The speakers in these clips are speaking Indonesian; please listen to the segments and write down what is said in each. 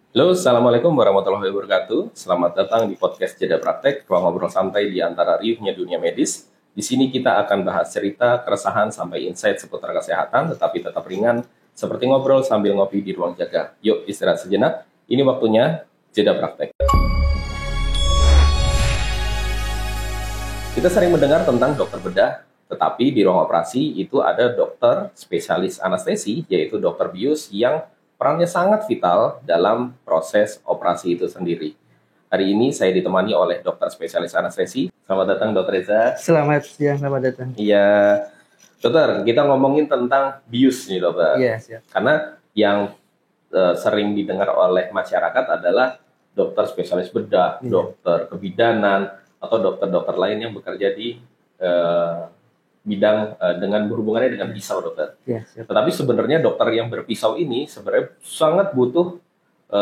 Halo, Assalamualaikum warahmatullahi wabarakatuh. Selamat datang di podcast Jeda Praktek, ruang ngobrol santai di antara riuhnya dunia medis. Di sini kita akan bahas cerita, keresahan, sampai insight seputar kesehatan, tetapi tetap ringan, seperti ngobrol sambil ngopi di ruang jaga. Yuk istirahat sejenak, ini waktunya Jeda Praktek. Kita sering mendengar tentang dokter bedah, tetapi di ruang operasi itu ada dokter spesialis anestesi, yaitu dokter bius yang perannya sangat vital dalam proses operasi itu sendiri. Hari ini saya ditemani oleh dokter spesialis anestesi. Selamat datang, Dokter Reza. Selamat siang, selamat datang. Iya, dokter, kita ngomongin tentang bius nih, dokter. Iya, siap. Karena yang sering didengar oleh masyarakat adalah dokter spesialis bedah, dokter kebidanan, atau dokter-dokter lain yang bekerja di bidang dengan berhubungannya dengan pisau, dokter. Iya, siap. Tetapi sebenarnya dokter yang berpisau ini sebenarnya sangat butuh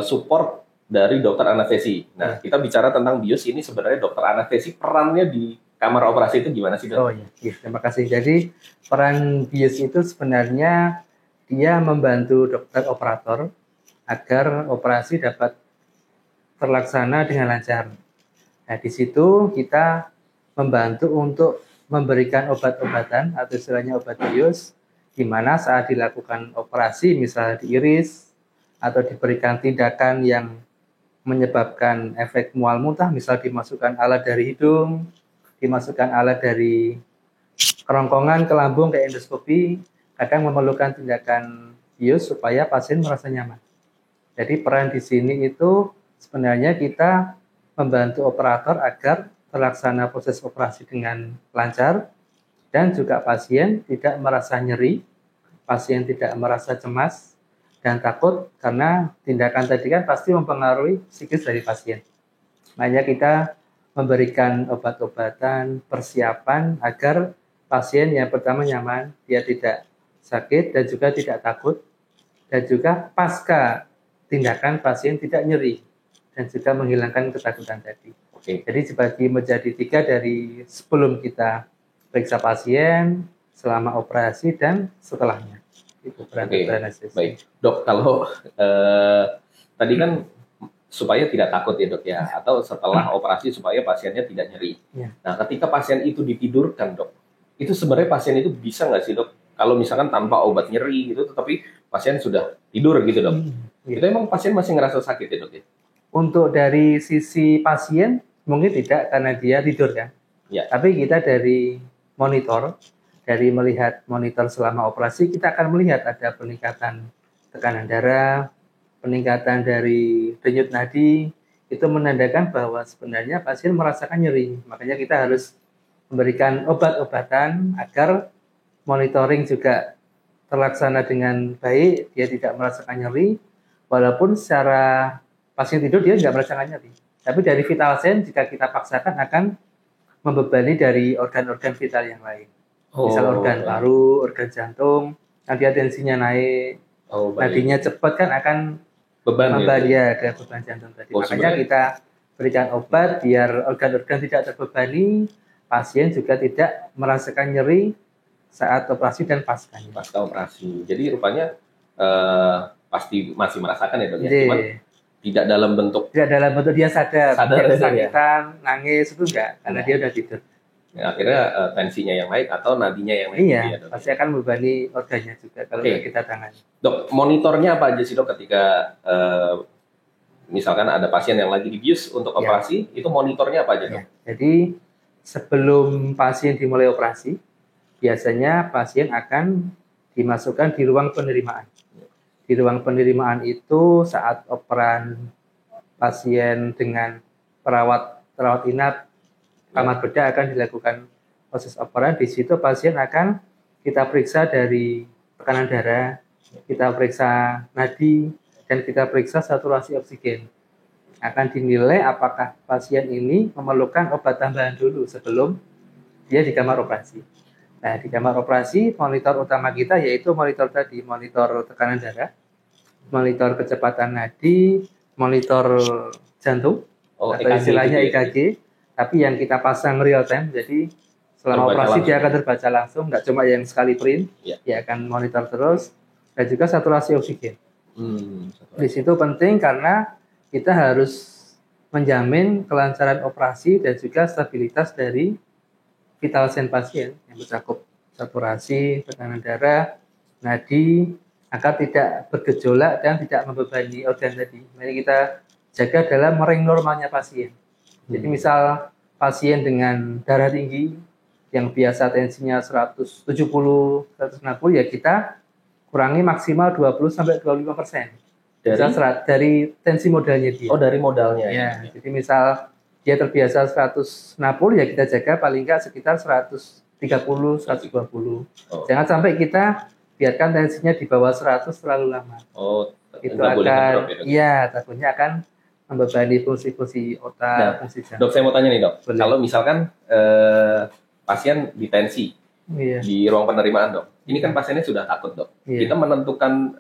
support dari dokter anestesi. Nah, kita bicara tentang bius ini, sebenarnya dokter anestesi perannya di kamar operasi itu gimana sih, dok? Oh iya, terima kasih. Jadi peran bius itu sebenarnya dia membantu dokter operator agar operasi dapat terlaksana dengan lancar. Nah, di situ kita membantu untuk memberikan obat-obatan atau istilahnya obat bius, di mana saat dilakukan operasi, misalnya diiris atau diberikan tindakan yang menyebabkan efek mual muntah, misal dimasukkan alat dari hidung, dimasukkan alat dari kerongkongan ke lambung kayak endoskopi, kadang memerlukan tindakan bius supaya pasien merasa nyaman. Jadi peran di sini itu sebenarnya kita membantu operator agar terlaksana proses operasi dengan lancar dan juga pasien tidak merasa nyeri, pasien tidak merasa cemas dan takut karena tindakan tadi kan pasti mempengaruhi psikis dari pasien. Makanya kita memberikan obat-obatan, persiapan agar pasien yang pertama nyaman, dia tidak sakit dan juga tidak takut, dan juga pasca tindakan pasien tidak nyeri dan juga menghilangkan ketakutan tadi. Jadi dibagi menjadi 3 dari sebelum kita periksa pasien, selama operasi, dan setelahnya. Itu Baik, dok, kalau tadi kan supaya tidak takut ya, dok ya, atau setelah operasi supaya pasiennya tidak nyeri. Ya. Nah, ketika pasien itu ditidurkan, dok, itu sebenarnya pasien itu bisa nggak sih, dok? Kalau misalkan tanpa obat nyeri gitu, tetapi pasien sudah tidur gitu, dok. Itu emang pasien masih ngerasa sakit ya, dok ya? Untuk dari sisi pasien, mungkin tidak karena dia tidur kan. Ya. Tapi kita dari monitor, dari melihat monitor selama operasi, kita akan melihat ada peningkatan tekanan darah, peningkatan dari denyut nadi, itu menandakan bahwa sebenarnya pasien merasakan nyeri. Makanya kita harus memberikan obat-obatan agar monitoring juga terlaksana dengan baik, dia tidak merasakan nyeri, walaupun secara pasien tidur dia nggak merasakan nyeri. Tapi dari vital sign jika kita paksakan akan membebani dari organ-organ vital yang lain. Misal organ paru, organ jantung, nanti tensinya naik, nadinya cepat kan akan membebani ya ke beban jantung tadi. Makanya kita berikan obat biar organ-organ tidak terbebani, pasien juga tidak merasakan nyeri saat operasi dan pasca operasi. Jadi rupanya pasti masih merasakan ya, dok ya. Cuman tidak dalam bentuk dia sadar kesakitan, nangis itu enggak, karena dia udah tidur. Ya, akhirnya tensinya yang naik atau nadinya yang naik. Iya, ya, pasti akan membebani organnya juga kalau kita tangani. Dok, monitornya apa aja sih, dok, ketika misalkan ada pasien yang lagi dibius untuk operasi, itu monitornya apa aja, dok? Jadi sebelum pasien dimulai operasi, biasanya pasien akan dimasukkan di ruang penerimaan. Di ruang penerimaan itu saat operan pasien dengan perawat inap kamar bedah akan dilakukan proses operan. Di situ pasien akan kita periksa dari tekanan darah, kita periksa nadi, dan kita periksa saturasi oksigen. Akan dinilai apakah pasien ini memerlukan obat tambahan dulu sebelum dia di kamar operasi. Nah, di kamar operasi, monitor utama kita yaitu monitor tadi, monitor tekanan darah, monitor kecepatan nadi, monitor jantung, atau istilahnya EKG, tapi yang kita pasang real time, jadi selama operasi dia akan terbaca langsung, nggak cuma yang sekali print, dia akan monitor terus, dan juga saturasi oksigen. Di situ penting karena kita harus menjamin kelancaran operasi dan juga stabilitas dari vital sign pasien yang mencakup saturasi, tekanan darah, nadi, agar tidak bergejolak dan tidak membebani organ tadi. Mari kita jaga dalam mering normalnya pasien. Jadi misal pasien dengan darah tinggi yang biasa tensinya 170, 160 ya kita kurangi maksimal 20-25%. Dari tensi modalnya dia. Oh, dari modalnya ya. Jadi misal dia terbiasa 160 ya kita jaga paling enggak sekitar 130, 120. Jangan sampai kita biarkan tensinya di bawah 100 terlalu lama. Oh, itu akan ya takutnya akan membebani fungsi-fungsi otak, fungsi jantung. Dok, saya mau tanya nih, Dok. Boleh. Kalau misalkan pasien ditensi di ruang penerimaan, Dok. Ini kan pasiennya sudah takut, Dok. Kita menentukan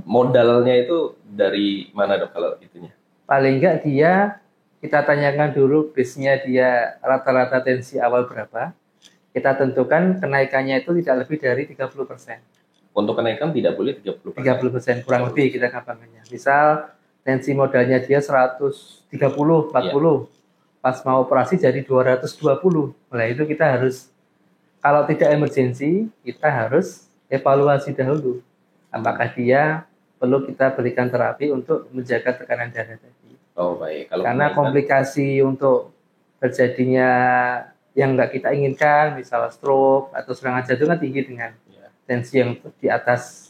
modalnya itu dari mana, Dok, kalau itunya? Paling enggak dia kita tanyakan dulu base-nya dia rata-rata tensi awal berapa. Kita tentukan kenaikannya itu tidak lebih dari 30%. Untuk kenaikan tidak boleh 30%. 30% kurang lebih kita gampangannya. Misal tensi modalnya dia 130, 40. Pas mau operasi jadi 220. Nah, itu kita harus kalau tidak emergensi, kita harus evaluasi dahulu. Apakah dia perlu kita berikan terapi untuk menjaga tekanan darah tadi. Oh, baik. Karena komplikasi untuk terjadinya yang nggak kita inginkan, misalnya stroke atau serangan jantung kan tinggi dengan tensi yang di atas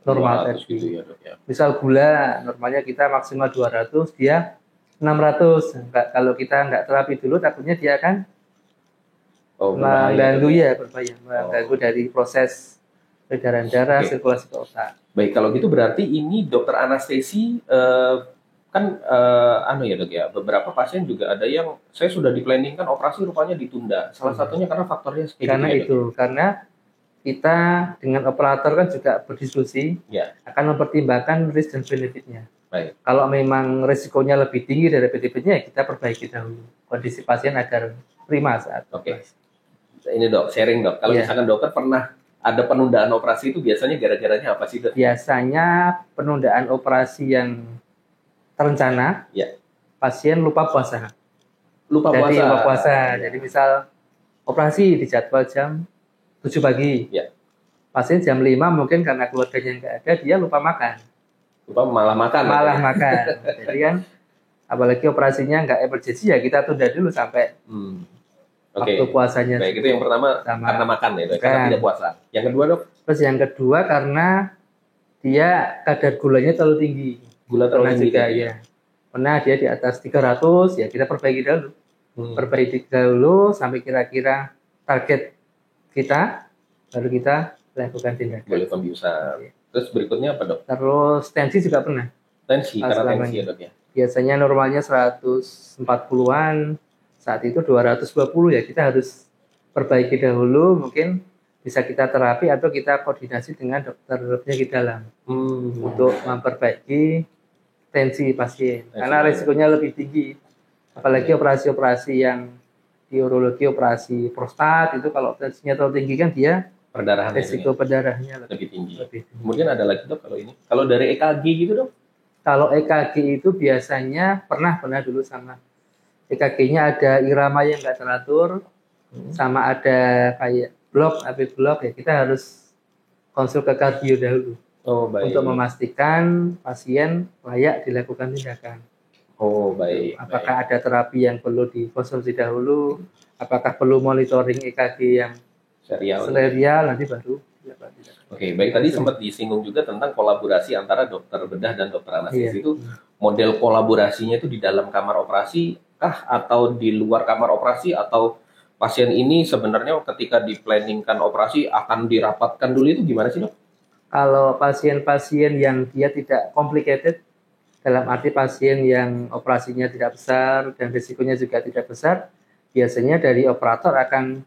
normal tadi. Gitu ya, Dok, ya. Misal gula, normalnya kita maksimal 200, dia 600. Kalau kita nggak terapi dulu, takutnya dia akan mengganggu mengganggu dari proses peredaran darah, sirkulasi ke otak. Baik, kalau gitu berarti ini dokter anestesi kan ya, Dok, ya, beberapa pasien juga ada yang saya sudah di-planningkan operasi rupanya ditunda. Salah satunya karena faktornya karena itu, karena kita dengan operator kan juga berdiskusi, akan mempertimbangkan risk dan benefitnya. Baik. Kalau memang risikonya lebih tinggi dari benefitnya, kita perbaiki dahulu kondisi pasien agar prima saat operasi. Ini, Dok, sharing, Dok. Kalau misalkan dokter pernah ada penundaan operasi itu biasanya gara-garanya apa sih, Dok? Biasanya penundaan operasi yang terencana, pasien lupa puasa. Lupa puasa. Jadi misal operasi di jadwal jam 7 pagi. Pasien jam 5 mungkin karena keluarganya nggak ada, dia lupa makan. Malah makan. Jadi kan, apalagi operasinya nggak emergency ya kita tunda dulu sampai waktu puasanya. Baik, itu yang pertama karena makan ya, karena tidak puasa. Yang kedua, Dok? Terus yang kedua karena dia kadar gulanya terlalu tinggi. Gula terlalu tinggi juga ya. Pernah dia di atas 300, ya kita perbaiki dahulu. Perbaiki dahulu sampai kira-kira target kita, baru kita lakukan tindakan. Boleh pembiusan. Terus berikutnya apa, Dok? Terus tensi juga pernah. Tensi, karena tensi ya, Dok, ya. Biasanya normalnya 140-an, saat itu 220 ya, kita harus perbaiki dahulu, mungkin bisa kita terapi atau kita koordinasi dengan dokter penyakit dalam untuk memperbaiki tensi pasien. Karena risikonya lebih tinggi. Apalagi operasi-operasi yang di urologi, operasi prostat itu kalau tensinya terlalu tinggi kan dia risiko perdarahannya lebih tinggi. Kemudian ada lagi, Dok, kalau ini. Kalau dari EKG gitu, Dok? Kalau EKG itu biasanya pernah dulu sama EKG-nya ada irama yang nggak teratur, sama ada kayak AP blok ya, kita harus konsul ke kardio dahulu. Oh, baik. Untuk memastikan pasien layak dilakukan tindakan. Oh, baik. Apakah ada terapi yang perlu dikonsumsi dahulu, apakah perlu monitoring EKG yang serial nanti baru. Oke, baik. Tadi sempat disinggung juga tentang kolaborasi antara dokter bedah dan dokter anestesi. Itu model kolaborasinya itu di dalam kamar operasi kah atau di luar kamar operasi, atau pasien ini sebenarnya ketika di-planningkan operasi akan dirapatkan dulu, itu gimana sih, Dok? Kalau pasien-pasien yang dia tidak complicated, dalam arti pasien yang operasinya tidak besar dan risikonya juga tidak besar, biasanya dari operator akan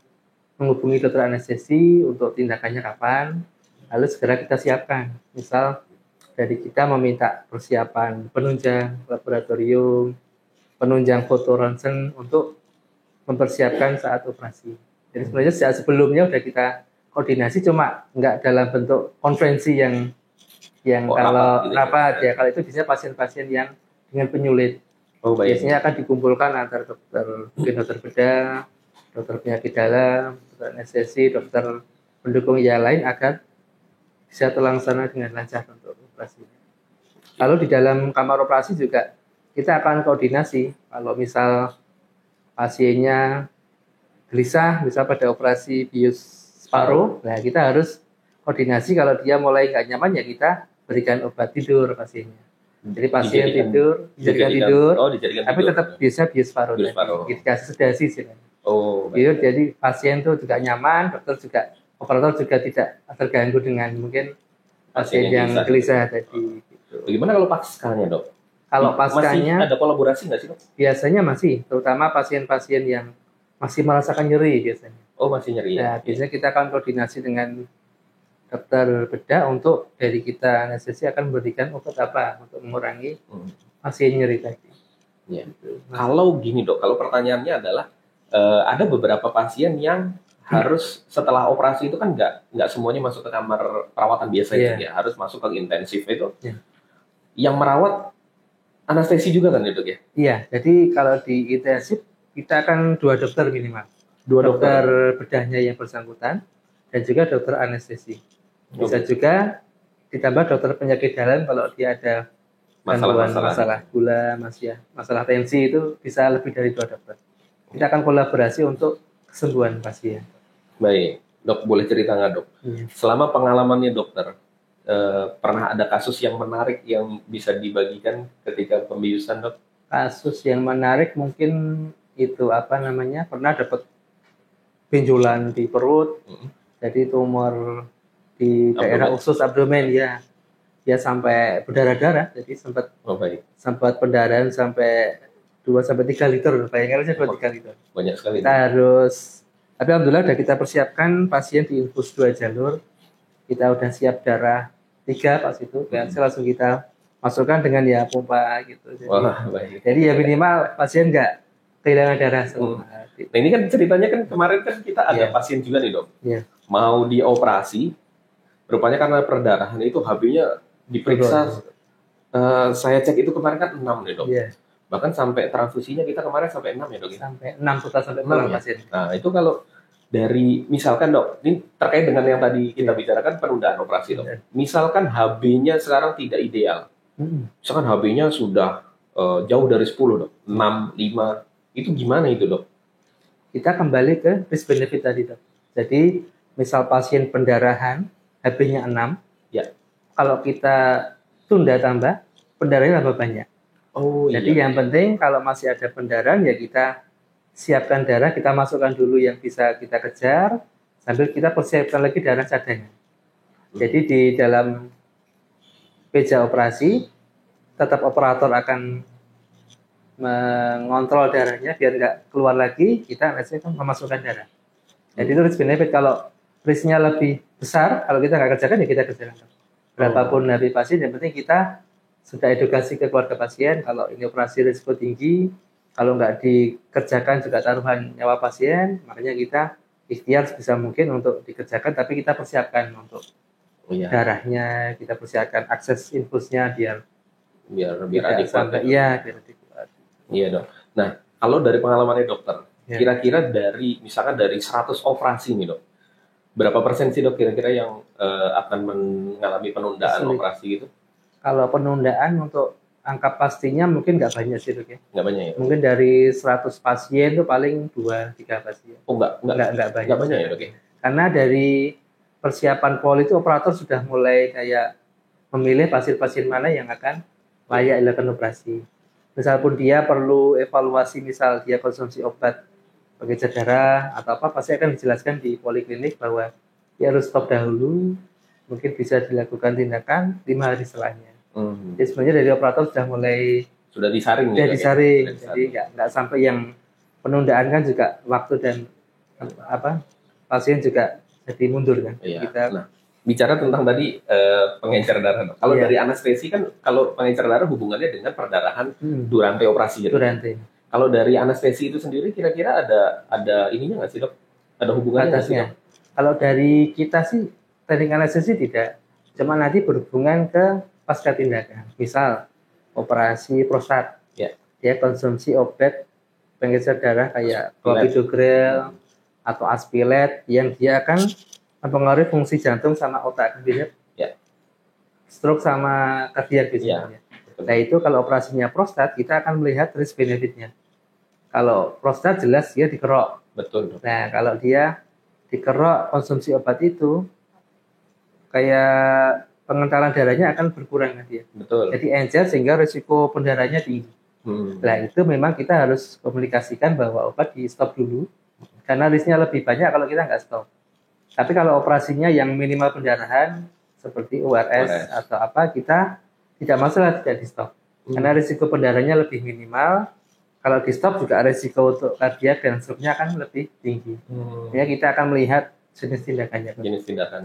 menghubungi dokter anestesi untuk tindakannya kapan, lalu segera kita siapkan. Misal dari kita meminta persiapan penunjang laboratorium, penunjang foto ronsen untuk mempersiapkan saat operasi. Jadi sebenarnya sejak sebelumnya sudah kita koordinasi, cuma nggak dalam bentuk konferensi yang Yang Oh, kalau rapat gitu ya? rapat ya, kalau itu biasanya pasien-pasien yang dengan penyulit. Oh, baik. Biasanya akan dikumpulkan antar dokter, mungkin dokter bedah, dokter penyakit dalam, dokter anestesi, dokter pendukung yang lain agar bisa terlaksana dengan lancar untuk operasi. Lalu di dalam kamar operasi juga kita akan koordinasi. Kalau misal pasiennya gelisah, misal pada operasi bius paru, nah kita harus koordinasi. Kalau dia mulai nggak nyaman ya kita berikan obat tidur pasiennya. Jadi pasien dijadikan tidur, dijadikan tapi tidur. tetap bisa bius paru. Bius paru. Dikasih sedasi sih. Oh, Tidur, baik. jadi pasien tuh juga nyaman, operator juga tidak terganggu dengan mungkin pasien yang gelisah tadi. Gitu. Bagaimana kalau paskanya, Dok? Kalau paskanya masih ada kolaborasi nggak sih, Dok? biasanya masih, terutama pasien-pasien yang masih merasakan nyeri biasanya. Oh, masih nyeri ya? Nah, biasanya kita akan koordinasi dengan dokter bedah untuk dari kita anestesi akan memberikan obat apa untuk mengurangi pasien nyeri tadi. Ya. Gitu. Kalau gini, Dok, kalau pertanyaannya adalah ada beberapa pasien yang harus setelah operasi itu kan nggak semuanya masuk ke kamar perawatan biasa ya, harus masuk ke intensif itu. Yang merawat anestesi juga kan, Dok ya? Iya, jadi kalau di intensif kita akan 2 dokter minimal. Dokter bedahnya yang bersangkutan dan juga dokter anestesi. Bisa juga ditambah dokter penyakit dalam kalau dia ada masalah gula, masalah tensi, itu bisa lebih dari 2 dokter. Kita akan kolaborasi untuk kesembuhan pasien. Baik, Dok, boleh cerita nggak, Dok? Selama pengalamannya dokter, pernah ada kasus yang menarik yang bisa dibagikan ketika pembiusan, Dok? Kasus yang menarik mungkin itu pernah dapat benjolan di perut, jadi tumor di daerah usus abdomen ya sampai berdarah-darah, jadi sempat pendarahan sampai 2-3 liter, bayangkan aja 2-3 liter. Banyak sekali. Tapi alhamdulillah sudah kita persiapkan pasien diinfus 2 jalur, kita udah siap darah 3 pas itu, langsung kita masukkan dengan pompa gitu. Jadi ya minimal pasien nggak kehilangan darah semua. Nah, ini kan ceritanya kan kemarin kan kita ada pasien juga nih, Dok. Mau dioperasi, rupanya karena perdarahan itu HB-nya diperiksa. Saya cek itu kemarin kan 6 nih, Dok. Bahkan sampai transfusinya kita kemarin sampai 6 ya, Dok. Sampai 6 total sampai 6 pasien. Nah, itu kalau dari misalkan, Dok, ini terkait dengan yang tadi kita bicarakan penundaan operasi, Dok. Misalkan HB-nya sekarang tidak ideal. Misalkan HB-nya sudah jauh dari 10, Dok. 6, 5. Itu gimana itu, Dok? Kita kembali ke risk benefit tadi, Dok. Jadi, misal pasien pendarahan HB-nya 6. Kalau kita tunda tambah, pendarahannya tambah banyak. Jadi yang penting kalau masih ada pendarahan ya kita siapkan darah, kita masukkan dulu yang bisa kita kejar, sambil kita persiapkan lagi darah cadangan. Jadi di dalam meja operasi, tetap operator akan mengontrol darahnya biar nggak keluar lagi, kita memasukkan darah. Jadi itu risk benefit. Kalau risknya lebih besar, kalau kita nggak kerjakan ya kita kerjakan. Berapapun HB pasien, yang penting kita sudah edukasi ke keluarga pasien kalau ini operasi risiko tinggi, kalau nggak dikerjakan juga taruhan nyawa pasien, makanya kita ikhtiar sebisa mungkin untuk dikerjakan, tapi kita persiapkan untuk darahnya, kita persiapkan akses infusnya biar adekuat. Iya, Dok. Nah, kalau dari pengalamannya dokter, kira-kira dari misalkan dari 100 operasi nih, Dok, berapa persen sih, Dok, kira-kira yang akan mengalami penundaan operasi gitu? Kalau penundaan untuk angka pastinya mungkin nggak banyak sih, Dok ya. Nggak banyak ya? Mungkin dari 100 pasien itu paling 2-3 pasien. Oh, nggak banyak. Nggak banyak ya, Dok ya? Karena dari persiapan poli itu operator sudah mulai kayak memilih pasien-pasien mana yang akan layak dilakukan operasi. Misal pun dia perlu evaluasi, misal dia konsumsi obat pengecer darah atau apa, pasti akan dijelaskan di poliklinik bahwa dia harus stop dahulu, mungkin bisa dilakukan tindakan 5 hari setelahnya. Jadi sebenarnya dari operator sudah disaring. Jadi nggak sampai yang penundaan kan juga waktu dan pasien juga jadi mundur kan. Nah, bicara tentang tadi pengencer darah. Kalau dari anestesi kan, kalau pengencer darah hubungannya dengan perdarahan durante operasi. Durante. Kalau dari anestesi itu sendiri kira-kira ada ininya nggak sih, Dok? Ada hubungannya nggak sih, Dok? Kalau dari kita sih teknik anestesi tidak. Cuma nanti berhubungan ke pasca tindakan. Misal operasi prostat, Ya. dia konsumsi obat penggeser darah kayak clopidogrel atau aspilet yang dia akan mempengaruhi fungsi jantung sama otak, bisa Ya. stroke sama kardiak Ya. biasanya. Nah itu kalau operasinya prostat kita akan melihat risk benefitnya. Kalau prostat jelas dia dikerok. Betul, Dok. Nah kalau dia dikerok konsumsi obat itu kayak pengentalan darahnya akan berkurang dia. Betul. Jadi encer sehingga risiko pendarahannya tinggi. Nah itu memang kita harus komunikasikan bahwa obat di stop dulu karena risknya lebih banyak kalau kita nggak stop. Tapi kalau operasinya yang minimal pendarahan seperti URS atau apa kita tidak masalah tidak di stop karena risiko pendarahannya lebih minimal. Kalau di stop juga risiko untuk kardiak dan stroke-nya akan lebih tinggi. Ya kita akan melihat jenis tindakannya.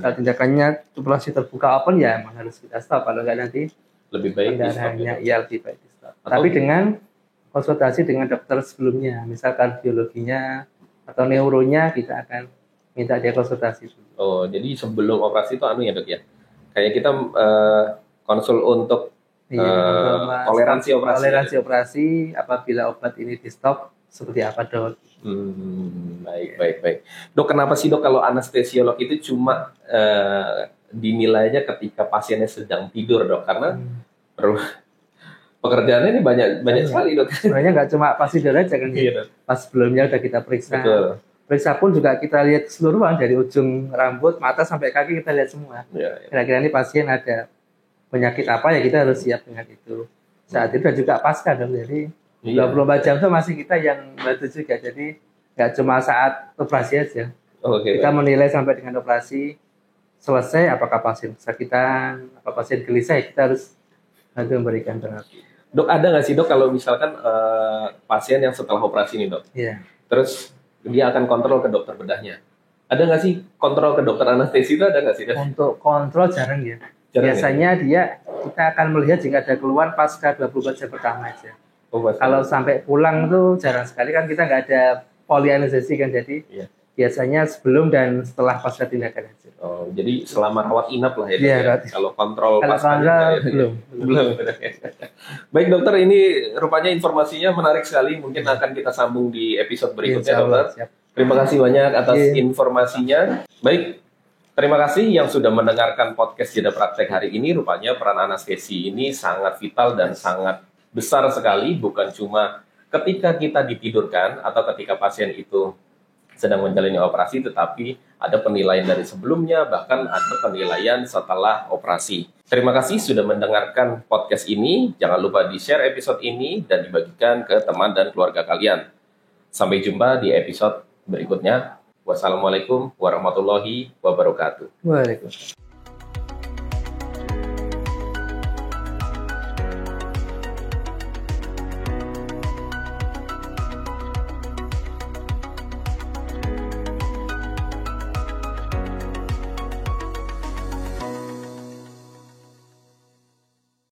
Kalau tindakannya operasi terbuka open ya memang harus kita stop. Kalau nggak nanti lebih baik pendarahannya ya lebih baik di stop. Tapi dengan konsultasi dengan dokter sebelumnya, misal kardiologinya atau neuronya kita akan minta dia konsultasi. Oh, jadi sebelum operasi itu ya Dok ya. Kayak kita konsul untuk toleransi operasi. Toleransi operasi apabila obat ini di stop seperti apa Dok? Baik. Dok, kenapa sih Dok kalau anestesiolog itu cuma dinilainya ketika pasiennya sedang tidur Dok? Karena pekerjaannya ini banyak sekali Dok. Sebenarnya nggak cuma pas tidur aja kan, pas sebelumnya udah kita periksa. Betul. Periksa pun juga kita lihat keseluruhan dari ujung rambut, mata sampai kaki kita lihat semua. Kira-kira ini pasien ada penyakit apa ya kita harus siap dengan itu. Saat itu juga pasca dong, jadi 24 jam itu masih kita yang bantu juga. Jadi nggak cuma saat operasi aja. Kita menilai sampai dengan operasi selesai apakah pasien kesakitan, apa pasien gelisah ya kita harus bantu memberikan terapi. Dok, ada nggak sih Dok kalau misalkan pasien yang setelah operasi nih Dok, terus dia akan kontrol ke dokter bedahnya. Ada nggak sih kontrol ke dokter anestesi itu ada nggak sih? Untuk kontrol jarang ya. Biasanya kita akan melihat jika ada keluhan pasca 24 jam pertama aja. Kalau sampai pulang tuh jarang sekali kan kita nggak ada polianestesi kan, jadi biasanya sebelum dan setelah pasca tindakan aja. Oh, jadi selama rawat inap lah ya. Kalau kontrol pasca belum. Baik dokter, ini rupanya informasinya menarik sekali. Mungkin akan kita sambung di episode berikutnya dokter. Terima kasih banyak atas informasinya. Baik, terima kasih yang sudah mendengarkan podcast Jeda Praktek hari ini. Rupanya peran anestesi ini sangat vital dan sangat besar sekali. Bukan cuma ketika kita ditidurkan atau ketika pasien itu sedang menjalani operasi, tetapi ada penilaian dari sebelumnya, bahkan ada penilaian setelah operasi. Terima kasih sudah mendengarkan podcast ini. Jangan lupa di-share episode ini dan dibagikan ke teman dan keluarga kalian. Sampai jumpa di episode berikutnya. Wassalamualaikum warahmatullahi wabarakatuh. Waalaikumsalam.